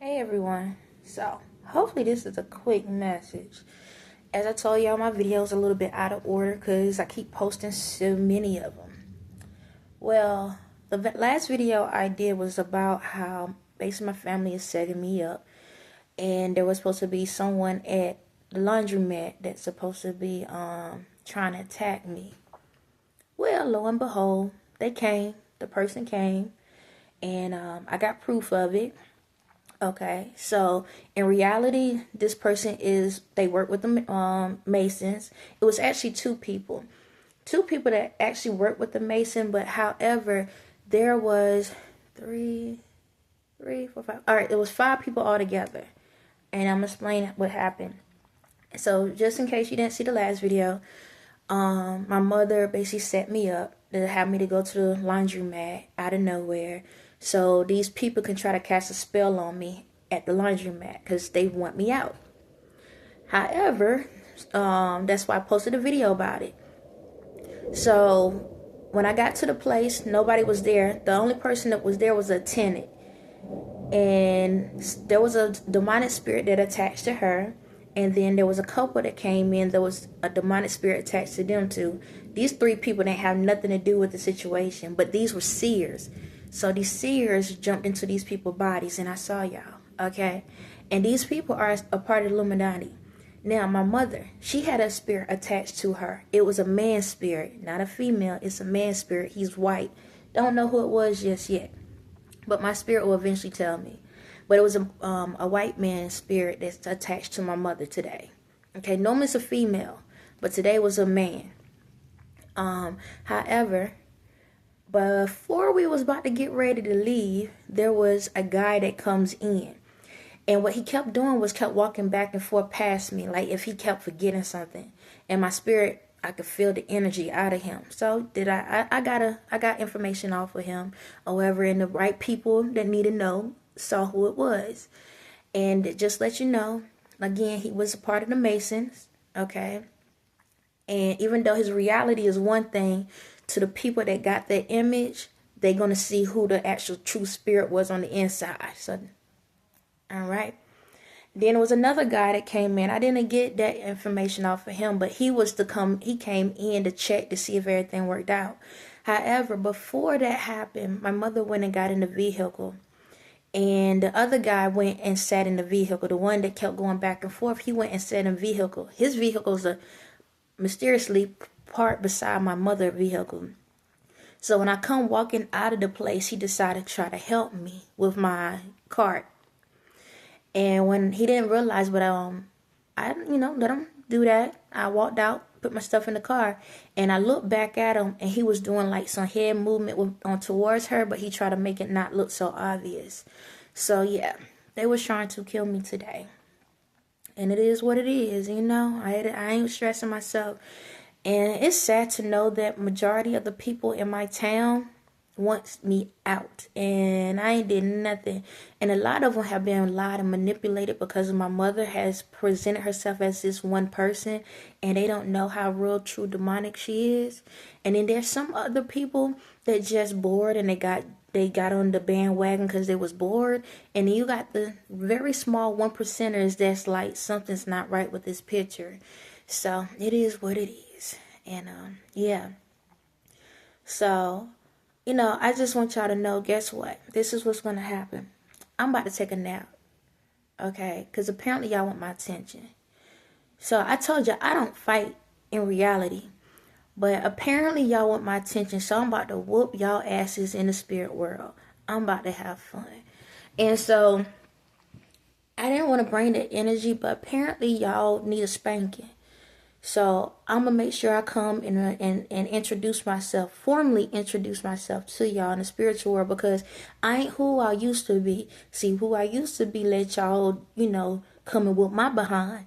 Hey everyone, so hopefully this is a quick message. As I told y'all, my videos are a little bit out of order because I keep posting so many of them. Well, the last video I did was about how basically my family is setting me up, and there was supposed to be someone at the laundromat that's supposed to be trying to attack me. Well, lo and behold, the person came, and I got proof of it. Okay, so in reality, this person they work with the Masons. It was actually two people that actually worked with the Mason, but however, there was three, four, five. All right, it was five people altogether, and I'm gonna explain what happened. So just in case you didn't see the last video, my mother basically set me up to have me to go to the laundromat out of nowhere. So these people can try to cast a spell on me at the laundromat because they want me out. However, that's why I posted a video about it. So when I got to the place, nobody was there. The only person that was there was a tenant. And there was a demonic spirit that attached to her. And then there was a couple that came in. There was a demonic spirit attached to them too. These three people didn't have nothing to do with the situation. But these were seers. So these seers jumped into these people's bodies. And I saw y'all. Okay. And these people are a part of the Illuminati. Now, my mother, she had a spirit attached to her. It was a man spirit. Not a female. It's a man spirit. He's white. Don't know who it was just yet. But my spirit will eventually tell me. But it was a white man's spirit that's attached to my mother today. Okay, normally it's a female, but today was a man. However, before we was about to get ready to leave, there was a guy that comes in. And what he kept doing was kept walking back and forth past me, like if he kept forgetting something. And my spirit, I could feel the energy out of him. So I got information off of him. However, and the right people that need to know saw who it was. And just let you know, again, he was a part of the Masons, okay? And even though his reality is one thing, to the people that got that image, they're going to see who the actual true spirit was on the inside. So, all right. Then there was another guy that came in. I didn't get that information off of him, but he came in to check to see if everything worked out. However, before that happened, my mother went and got in the vehicle. And the other guy went and sat in the vehicle. The one that kept going back and forth, he went and sat in the vehicle. His vehicle is mysteriously parked beside my mother's vehicle. So when I come walking out of the place, he decided to try to help me with my cart. And when he didn't realize, but I let him do that. I walked out, put my stuff in the car, and I looked back at him, and he was doing like some head movement towards her, but he tried to make it not look so obvious. So yeah, they was trying to kill me today, and it is what it is. I ain't stressing myself, and it's sad to know that majority of the people in my town wants me out, and I ain't did nothing. And a lot of them have been lied and manipulated because my mother has presented herself as this one person, and they don't know how real true demonic she is. And then there's some other people that just bored, and they got on the bandwagon because they was bored. And then you got the very small 1%ers that's like, something's not right with this picture. So it is what it is. And yeah, so I just want y'all to know, guess what? This is what's going to happen. I'm about to take a nap. Okay? Because apparently y'all want my attention. So I told you I don't fight in reality. But apparently y'all want my attention. So I'm about to whoop y'all asses in the spirit world. I'm about to have fun. And so I didn't want to bring the energy, but apparently y'all need a spanking. So I'm going to make sure I come and introduce myself, formally introduce myself to y'all in the spiritual world, because I ain't who I used to be. See, who I used to be let y'all, come and whoop my behind.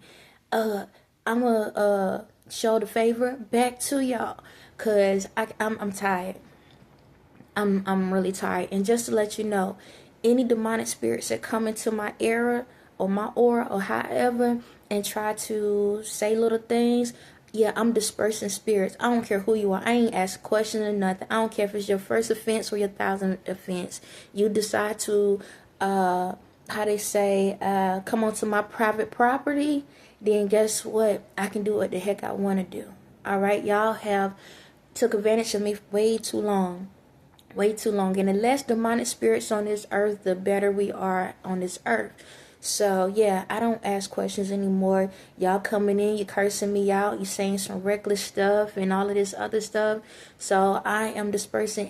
I'm going to show the favor back to y'all, because I'm tired. I'm really tired. And just to let you know, any demonic spirits that come into my era or my aura or however and try to say little things, yeah, I'm dispersing spirits. I don't care who you are. I ain't asking questions or nothing. I don't care if it's your first offense or your 1,000th offense. You decide to how they say, come onto my private property, then guess what? I can do what the heck I want to do. All right, y'all have took advantage of me way too long. Way too long. And the less demonic spirits on this earth, the better we are on this earth. So yeah, I don't ask questions anymore. Y'all coming in, you cursing me out, you saying some reckless stuff and all of this other stuff. So I am dispersing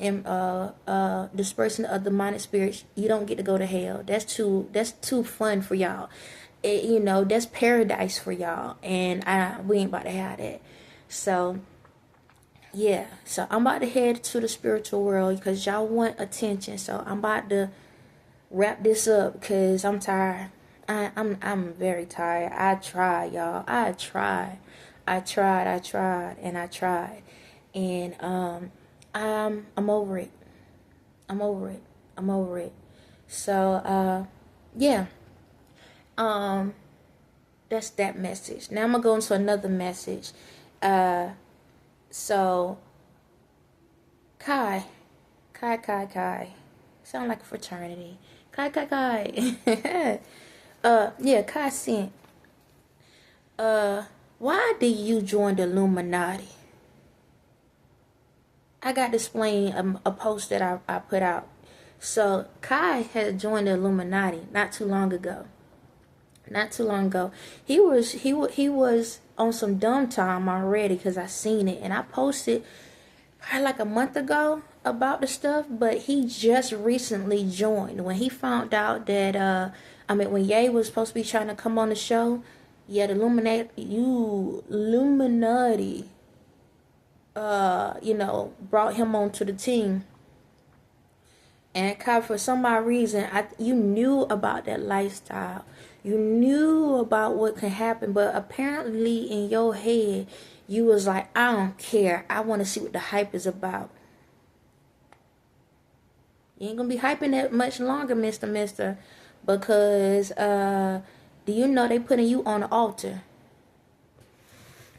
dispersing of demonic spirits. You don't get to go to hell. That's too fun for y'all. That's paradise for y'all, and we ain't about to have that. So yeah, so I'm about to head to the spiritual world because y'all want attention. So I'm about to wrap this up because I'm tired. I'm very tired. I tried, y'all. I tried, and I'm over it. I'm over it. So yeah. That's that message. Now I'm gonna go into another message. So Kai. Sound like a fraternity. Kai. Yeah, Kai sent. Why did you join the Illuminati? I got to explain a post that I put out. So Kai had joined the Illuminati not too long ago. He was on some dumb time already because I seen it, and I posted probably like a month ago about the stuff, but he just recently joined. When he found out that when Ye was supposed to be trying to come on the show, yeah, the Illuminati brought him onto the team. And Kai, for some odd reason, you knew about that lifestyle. You knew about what could happen, but apparently in your head, you was like, I don't care. I want to see what the hype is about. You ain't going to be hyping that much longer, Mr. Because, do you know they putting you on the altar?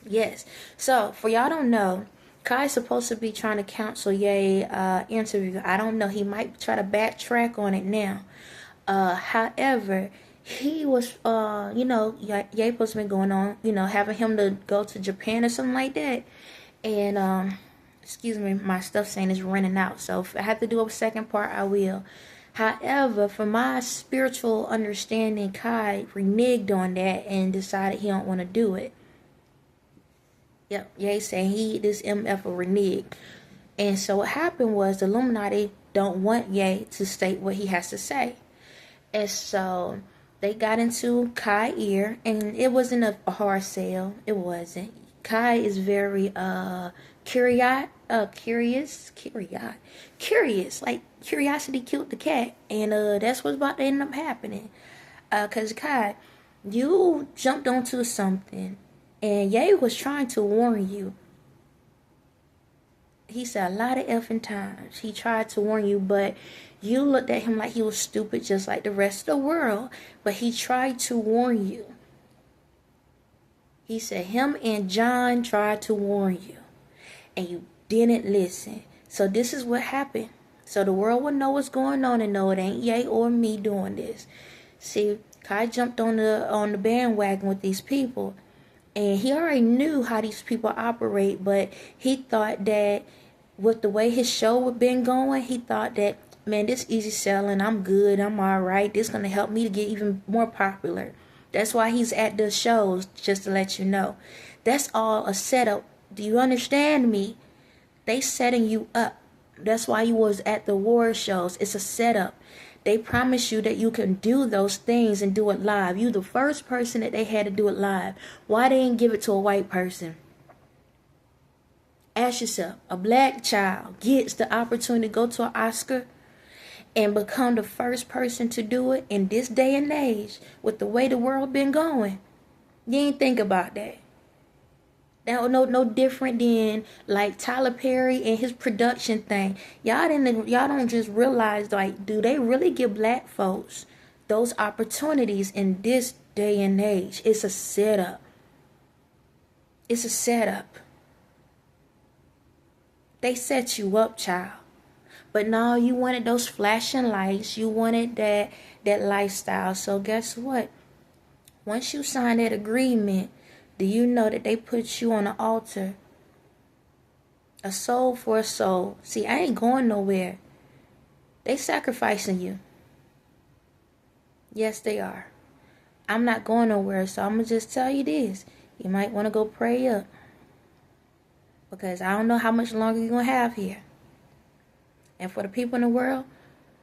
Yes. So, for y'all don't know, Kai's supposed to be trying to cancel Ye interview. I don't know. He might try to backtrack on it now. However, he was, Ye supposed to be going on, having him to go to Japan or something like that. And, excuse me, my stuff saying is running out. So if I have to do a second part, I will. However, from my spiritual understanding, Kai reneged on that and decided he don't want to do it. Yep, Ye saying this MF will renege. And so what happened was the Illuminati don't want Ye to state what he has to say. And so they got into Kai's ear, and it wasn't a hard sell. It wasn't. Kai is very curious. Like curiosity killed the cat, and that's what's about to end up happening. Cause Kai, you jumped onto something, and Ye was trying to warn you. He said a lot of effing times. He tried to warn you, but you looked at him like he was stupid, just like the rest of the world. But he tried to warn you. He said him and John tried to warn you, and you didn't listen. So this is what happened. So the world will know what's going on and know it ain't Ye or me doing this. See, Kai jumped on the bandwagon with these people, and he already knew how these people operate, but he thought that with the way his show had been going, he thought that, man, this easy selling, I'm good, I'm all right. This is going to help me to get even more popular. That's why he's at the shows, just to let you know. That's all a setup. Do you understand me? They setting you up. That's why you was at the war shows. It's a setup. They promise you that you can do those things and do it live. You the first person that they had to do it live. Why they didn't give it to a white person? Ask yourself, a black child gets the opportunity to go to an Oscar and become the first person to do it in this day and age with the way the world been going. You ain't think about that. That was no different than like Tyler Perry and his production thing. Y'all don't just realize, like, do they really give black folks those opportunities in this day and age? It's a setup. It's a setup. They set you up, child. But no, you wanted those flashing lights. You wanted that lifestyle. So guess what? Once you sign that agreement, do you know that they put you on the altar? A soul for a soul. See, I ain't going nowhere. They sacrificing you. Yes, they are. I'm not going nowhere, so I'm going to just tell you this. You might want to go pray up. Because I don't know how much longer you're going to have here. And for the people in the world,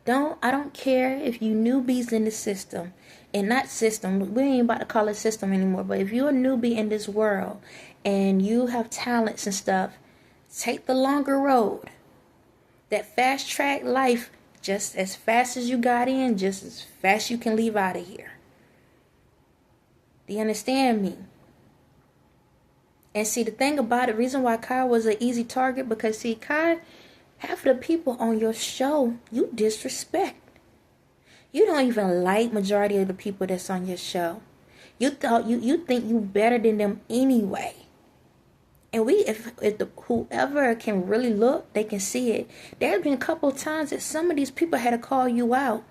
I don't care if you newbies in the system. And not system, we ain't about to call it system anymore. But if you're a newbie in this world and you have talents and stuff, take the longer road. That fast track life, just as fast as you got in, just as fast you can leave out of here. Do you understand me? And see, the thing about it, the reason why Kai was an easy target, because see, Kai, half of the people on your show, you disrespect. You don't even like majority of the people that's on your show. You think you better than them anyway. And whoever can really look, they can see it. There's been a couple of times that some of these people had to call you out.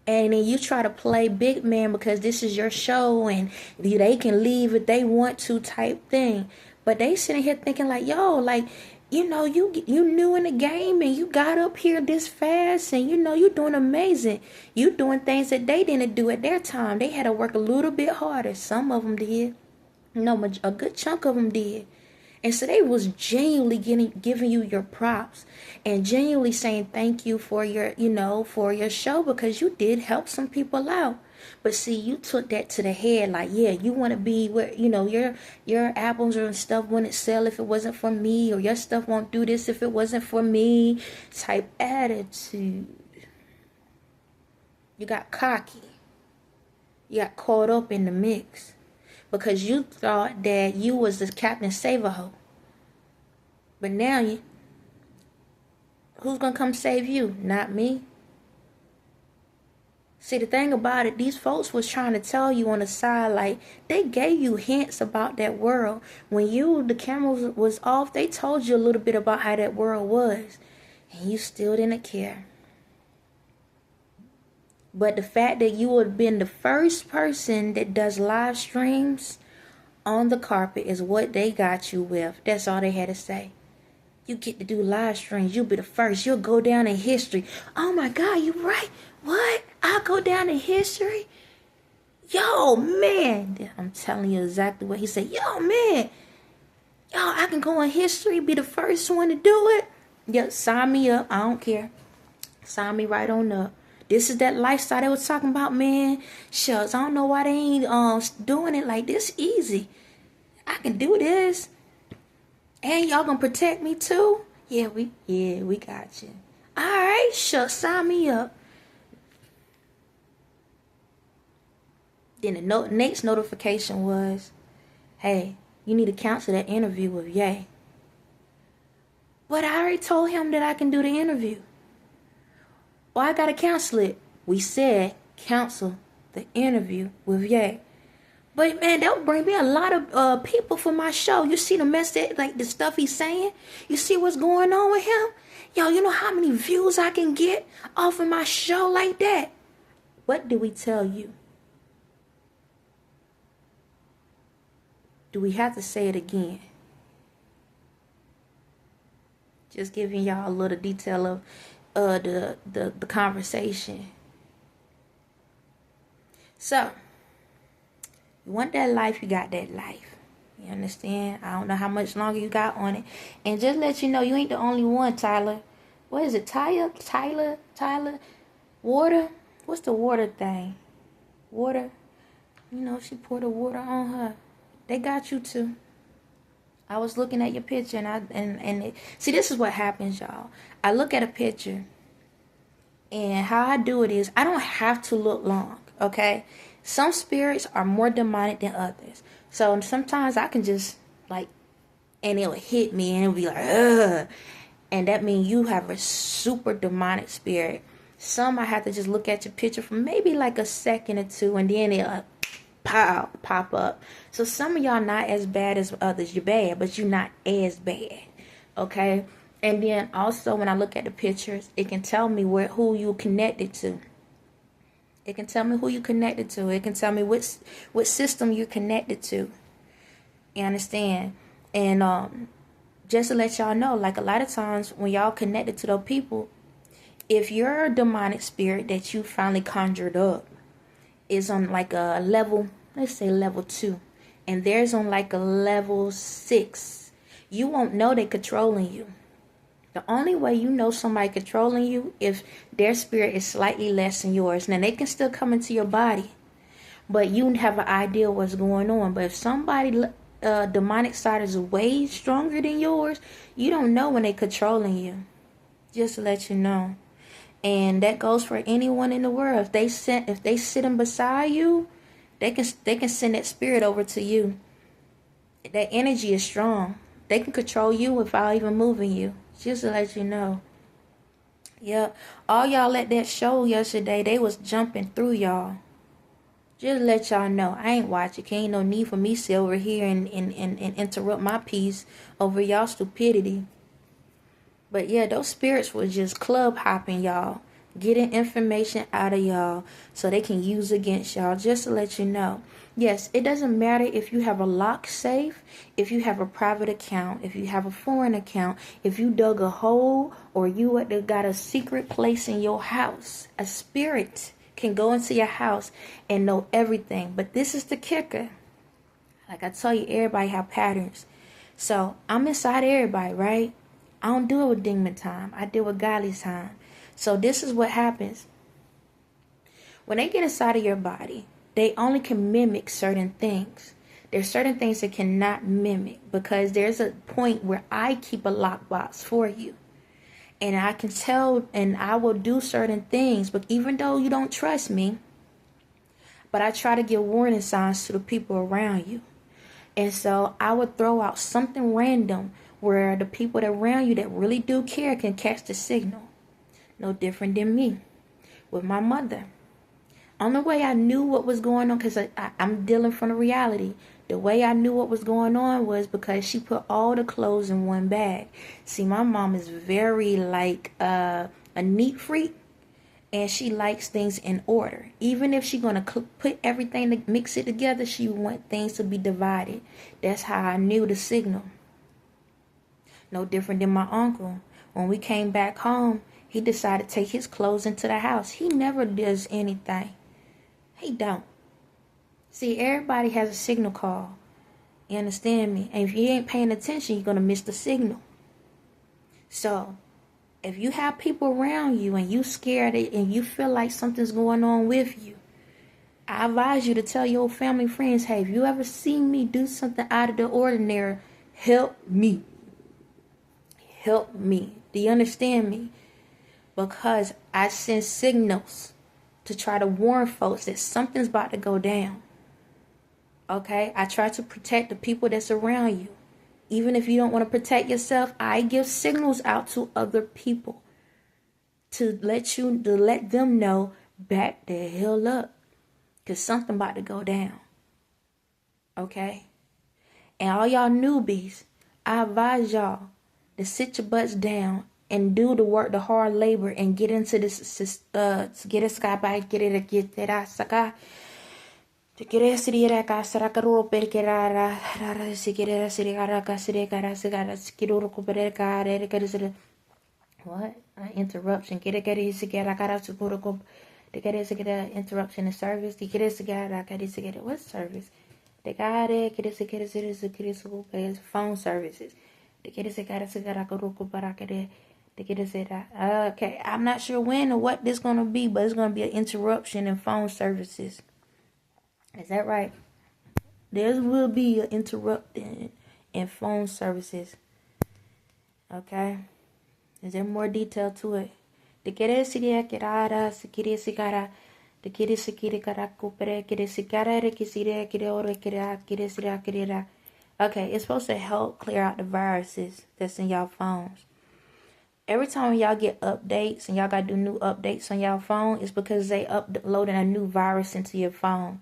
And then you try to play big man because this is your show and they can leave if they want to type thing. But they sitting here thinking like, yo, like, you new in the game and you got up here this fast and you doing amazing. You doing things that they didn't do at their time. They had to work a little bit harder. Some of them did. A good chunk of them did. And so they was genuinely giving you your props and genuinely saying thank you for your, for your show, because you did help some people out. But see, you took that to the head, like, yeah, you want to be where, your albums and stuff wouldn't sell if it wasn't for me, or your stuff won't do this if it wasn't for me, type attitude. You got cocky. You got caught up in the mix. Because you thought that you was the Captain Save-A-Ho. But now, who's going to come save you? Not me. See, the thing about it, these folks was trying to tell you on the side, like, they gave you hints about that world. When the camera was off, they told you a little bit about how that world was. And you still didn't care. But the fact that you would have been the first person that does live streams on the carpet is what they got you with. That's all they had to say. You get to do live streams. You'll be the first. You'll go down in history. Oh my God, you right. What? I'll go down in history? Yo, man. I'm telling you exactly what he said. Yo, man. Yo, I can go in history, be the first one to do it. Yep, sign me up. I don't care. Sign me right on up. This is that lifestyle they was talking about, man. Shucks, I don't know why they ain't doing it like this easy. I can do this. And y'all gonna protect me too? Yeah, we got you. Alright, shucks, sign me up. Then the next notification was, hey, you need to cancel that interview with Ye. But I already told him that I can do the interview. Well, I gotta cancel it. We said cancel the interview with Ye. But man, that would bring me a lot of people for my show. You see the message, like the stuff he's saying? You see what's going on with him? Yo, you know how many views I can get off of my show like that? What do we tell you? Do we have to say it again? Just giving y'all a little detail of the conversation. So, you want that life, you got that life. You understand? I don't know how much longer you got on it. And just let you know, you ain't the only one, Tyler. What is it? Tyler? Water? What's the water thing? Water? She poured the water on her. They got you too. I was looking at your picture and see, this is what happens, y'all. I look at a picture, and how I do it is I don't have to look long, okay? Some spirits are more demonic than others. So sometimes I can just and it'll hit me and it'll be like, ugh. And that means you have a super demonic spirit. Some I have to just look at your picture for maybe like a second or two, and then it'll pop up. So some of y'all not as bad as others. You're bad, but you're not as bad. Okay? And then also when I look at the pictures, it can tell me who you connected to. It can tell me who you connected to. It can tell me what system you're connected to. You understand? And just to let y'all know, like a lot of times when y'all connected to those people, if your demonic spirit that you finally conjured up is on like a level, let's say level 2, and theirs on like a level 6, you won't know they're controlling you. The only way you know somebody controlling you if their spirit is slightly less than yours. Now they can still come into your body, but you have an idea what's going on. But if somebody demonic side is way stronger than yours, you don't know when they're controlling you. Just to let you know. And that goes for anyone in the world. If they sitting beside you, they can send that spirit over to you. That energy is strong. They can control you without even moving you. Just to let you know. Yep. All y'all at that show yesterday, they was jumping through y'all. Just to let y'all know. I ain't watching. Ain't no need for me to sit over here and interrupt my peace over y'all stupidity. But yeah, those spirits was just club hopping y'all. Getting information out of y'all so they can use against y'all. Just to let you know. Yes, it doesn't matter if you have a lock safe, if you have a private account, if you have a foreign account, if you dug a hole, or you got a secret place in your house. A spirit can go into your house and know everything. But this is the kicker. Like I tell you, everybody have patterns. So I'm inside everybody, right? I don't deal with demon time. I deal with godly time. So this is what happens. When they get inside of your body, they only can mimic certain things. There's certain things they cannot mimic because there's a point where I keep a lockbox for you. And I can tell and I will do certain things. But even though you don't trust me, but I try to give warning signs to the people around you. And so I would throw out something random where the people that around you that really do care can catch the signal. No different than me with my mother. Only way I knew what was going on, because I'm dealing from the reality. The way I knew what was going on was because she put all the clothes in one bag. See, my mom is very like a neat freak, and she likes things in order. Even if she's going to put everything to mix it together, she wants things to be divided. That's how I knew the signal. No different than my uncle. When we came back home, he decided to take his clothes into the house. He never does anything. He don't. See, everybody has a signal call. You understand me? And if you ain't paying attention, you're going to miss the signal. So, if you have people around you and you scared and you feel like something's going on with you, I advise you to tell your family friends, hey, if you ever seen me do something out of the ordinary, help me. Help me. Do you understand me? Because I send signals to try to warn folks that something's about to go down. Okay? I try to protect the people that's around you. Even if you don't want to protect yourself, I give signals out to other people to let them know, back the hell up, because something about to go down. Okay? And all y'all newbies, I advise y'all to sit your butts down and do the work, the hard labor, and get into this, get a sky by, get it, get that, saka. To get a city at a sarakaro perkerara, sikira, siraka, sirikara, sigara, skidoro, pereka, what? Interruption. Get a sigara, to protocol. To get a interruption in service. To get a sigara, what service? The guy there, get a sigara, phone services. To get a sigara, okay, I'm not sure when or what this gonna be, but it's gonna be an interruption in phone services. Is that right? There will be an interruption in phone services. Okay. Is there more detail to it? Okay, it's supposed to help clear out the viruses that's in y'all phones. Every time y'all get updates and y'all got to do new updates on y'all phone, it's because they uploading a new virus into your phone.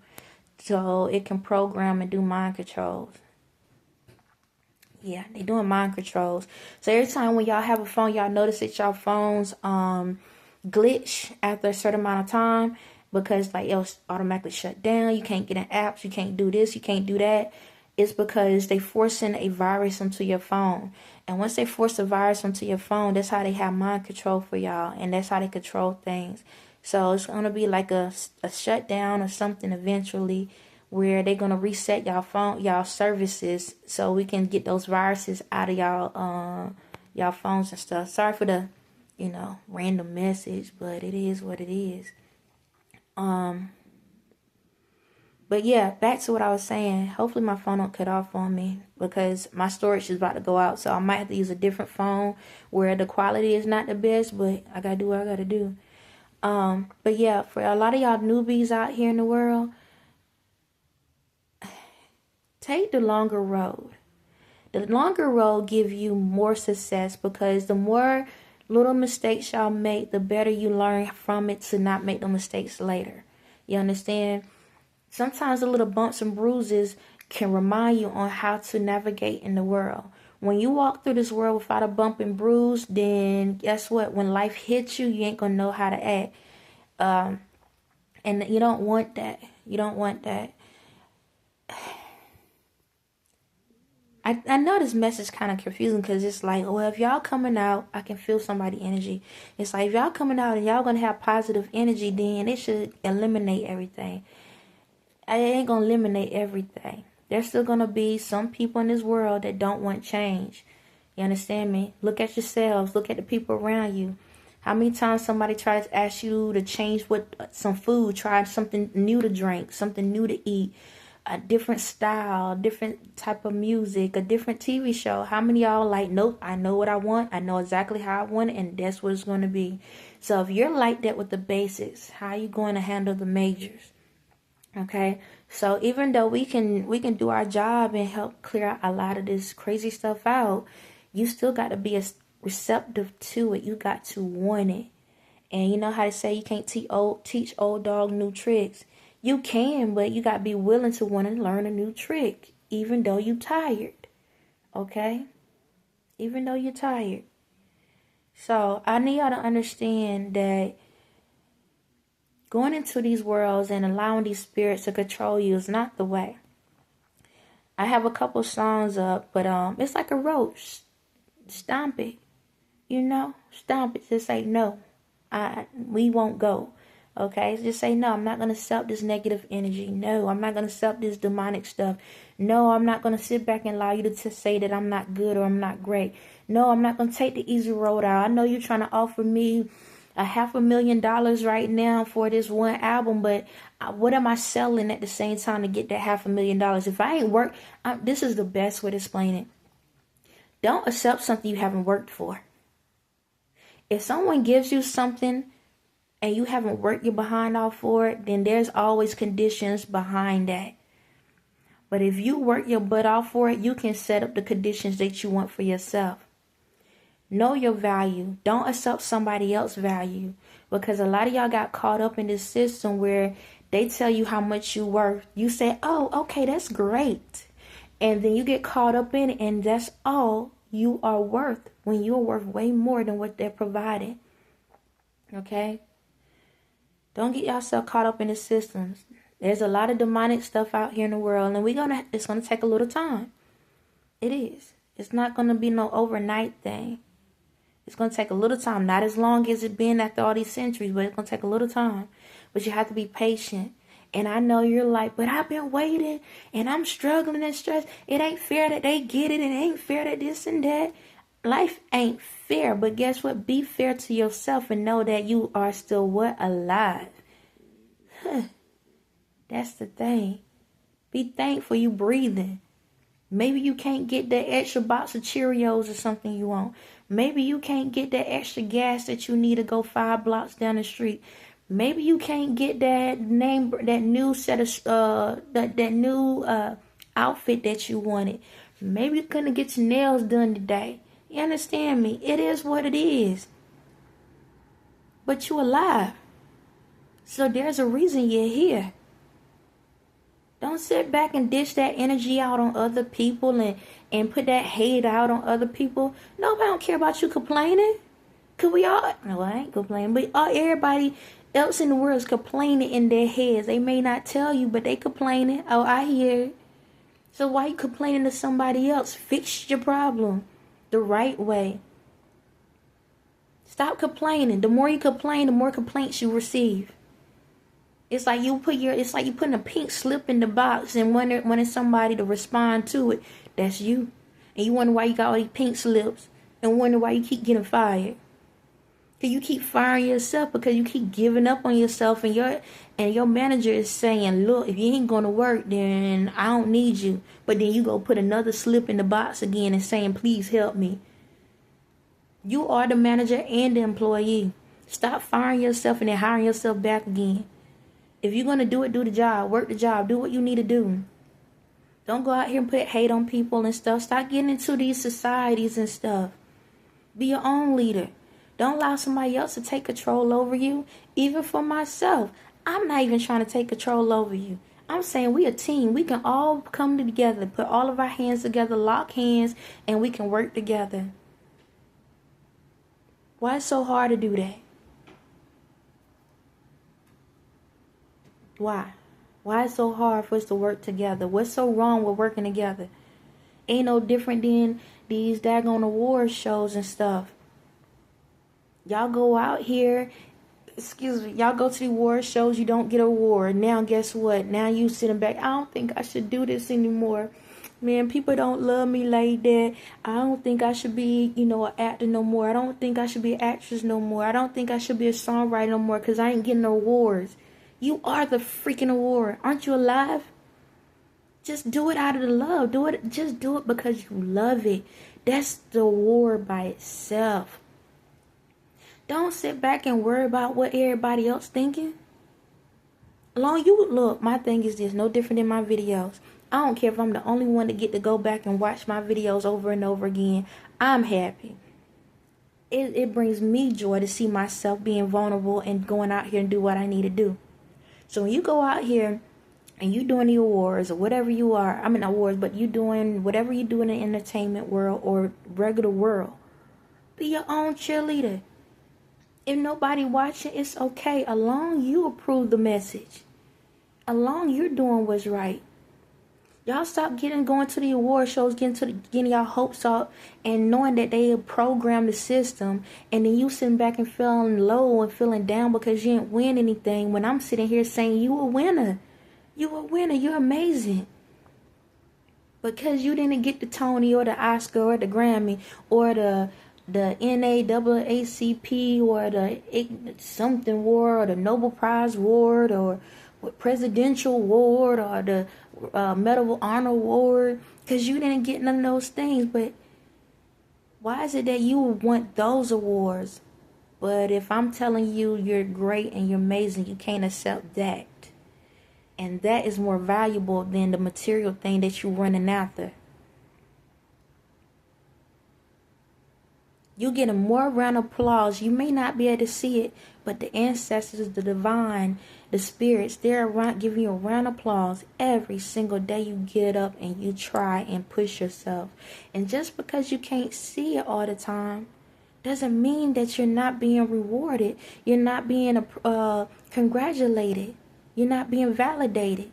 So it can program and do mind controls. Yeah, they doing mind controls. So every time when y'all have a phone, y'all notice that y'all phones glitch after a certain amount of time, because like it'll automatically shut down. You can't get in apps. You can't do this. You can't do that. It's because they forcing a virus onto your phone. And once they force a virus onto your phone, that's how they have mind control for y'all. And that's how they control things. So it's going to be like a shutdown or something eventually, where they're going to reset y'all services, so we can get those viruses out of y'all phones and stuff. Sorry for the, random message, but it is what it is. But yeah, back to what I was saying. Hopefully my phone don't cut off on me, because my storage is about to go out. So I might have to use a different phone where the quality is not the best, but I got to do what I got to do. But yeah, for a lot of y'all newbies out here in the world, take the longer road. The longer road give you more success, because the more little mistakes y'all make, the better you learn from it to not make the mistakes later. You understand? Sometimes the little bumps and bruises can remind you on how to navigate in the world. When you walk through this world without a bump and bruise, then guess what? When life hits you, you ain't gonna know how to act. And you don't want that. You don't want that. I know this message kind of confusing, because it's like, well, if y'all coming out, I can feel somebody's energy. It's like, if y'all coming out and y'all gonna have positive energy, then it should eliminate everything. It ain't gonna eliminate everything. There's still gonna be some people in this world that don't want change. You understand me? Look at yourselves. Look at the people around you. How many times somebody tries to ask you to change some food, try something new to drink, something new to eat, a different style, different type of music, a different TV show. How many of y'all like, nope, I know what I want. I know exactly how I want it, and that's what it's going to be. So if you're like that with the basics, how are you going to handle the majors? Okay, so even though we can do our job and help clear out a lot of this crazy stuff out, you still got to be receptive to it. You got to want it. And you know how to say you can't teach old dog new tricks. You can, but you got to be willing to want to learn a new trick, even though you're tired. Okay? Even though you're tired. So I need y'all to understand that going into these worlds and allowing these spirits to control you is not the way. I have a couple songs up, but it's like a roach. Stomp it. Stomp it. Just say no. We won't go. Okay, just say no. I'm not going to accept this negative energy. No, I'm not going to accept this demonic stuff. No, I'm not going to sit back and allow you to say that I'm not good or I'm not great. No, I'm not going to take the easy road out. I know you're trying to offer me $500,000 right now for this one album, but what am I selling at the same time to get that $500,000? If I ain't work, this is the best way to explain it. Don't accept something you haven't worked for. If someone gives you something and you haven't worked your behind off for it, then there's always conditions behind that. But if you work your butt off for it, you can set up the conditions that you want for yourself. Know your value. Don't accept somebody else's value, because a lot of y'all got caught up in this system where they tell you how much you worth. You say, oh, okay, that's great. And then you get caught up in it, and that's all you are worth, when you're worth way more than what they're providing. Okay? Don't get yourself caught up in the systems. There's a lot of demonic stuff out here in the world, and it's gonna take a little time. It is. It's not gonna be no overnight thing. It's gonna take a little time. Not as long as it's been after all these centuries, but it's gonna take a little time. But you have to be patient. And I know you're like, but I've been waiting, and I'm struggling and stressed. It ain't fair that they get it, and it ain't fair that this and that. Life ain't fair, but guess what? Be fair to yourself and know that you are still what? Alive. That's the thing. Be thankful you breathing. Maybe you can't get that extra box of Cheerios or something you want. Maybe you can't get that extra gas that you need to go 5 blocks down the street. Maybe you can't get that new set of that new outfit that you wanted. Maybe you couldn't get your nails done today. You understand me? It is what it is. But you're alive. So there's a reason you're here. Don't sit back and dish that energy out on other people and put that hate out on other people. Nobody don't care about you complaining. Cause we all, no, I ain't complaining, but everybody else in the world is complaining in their heads. They may not tell you, but they complaining. Oh, I hear it. So why you complaining to somebody else? Fix your problem the right way. Stop complaining. The more you complain, the more complaints you receive. It's like you putting a pink slip in the box and wanting somebody to respond to it. That's you. And you wonder why you got all these pink slips and wonder why you keep getting fired. Cause you keep firing yourself because you keep giving up on yourself, and your manager is saying, look, if you ain't gonna work, then I don't need you. But then you go put another slip in the box again and saying, please help me. You are the manager and the employee. Stop firing yourself and then hiring yourself back again. If you're gonna do it, do the job. Work the job. Do what you need to do. Don't go out here and put hate on people and stuff. Stop getting into these societies and stuff. Be your own leader. Don't allow somebody else to take control over you. Even for myself, I'm not even trying to take control over you. I'm saying we a team. We can all come together, put all of our hands together, lock hands, and we can work together. Why it's so hard to do that? Why? Why it's so hard for us to work together? What's so wrong with working together? Ain't no different than these daggone award shows and stuff. Y'all go out here, y'all go to the award shows, you don't get an award. Now guess what? Now you sitting back, I don't think I should do this anymore. Man, people don't love me like that. I don't think I should be, an actor no more. I don't think I should be an actress no more. I don't think I should be a songwriter no more because I ain't getting no awards. You are the freaking award. Aren't you alive? Just do it out of the love. Just do it because you love it. That's the award by itself. Don't sit back and worry about what everybody else thinking. Look, my thing is this, no different than my videos. I don't care if I'm the only one to get to go back and watch my videos over and over again. I'm happy. It brings me joy to see myself being vulnerable and going out here and do what I need to do. So when you go out here and you doing the awards or whatever you are, awards, but you doing whatever you do in the entertainment world or regular world, be your own cheerleader. If nobody watching, it's okay. Along you approve the message. Along you're doing what's right. Y'all stop going to the award shows, getting y'all hopes up and knowing that they program the system, and then you sitting back and feeling low and feeling down because you didn't win anything, when I'm sitting here saying you a winner. You a winner. You're amazing. Because you didn't get the Tony or the Oscar or the Grammy or the NAACP or the something award or the Nobel Prize award or presidential award or the Medal of Honor award, because you didn't get none of those things. But why is it that you want those awards, but if I'm telling you you're great and you're amazing, you can't accept that? And that is more valuable than the material thing that you're running after. You get a more round of applause. You may not be able to see it, but the ancestors, the divine, the spirits, they're around giving you a round of applause every single day you get up and you try and push yourself. And just because you can't see it all the time doesn't mean that you're not being rewarded. You're not being congratulated. You're not being validated.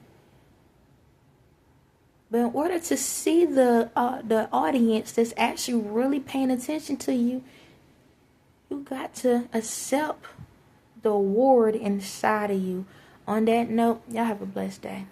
But in order to see the audience that's actually really paying attention to you, you got to accept the award inside of you. On that note, y'all have a blessed day.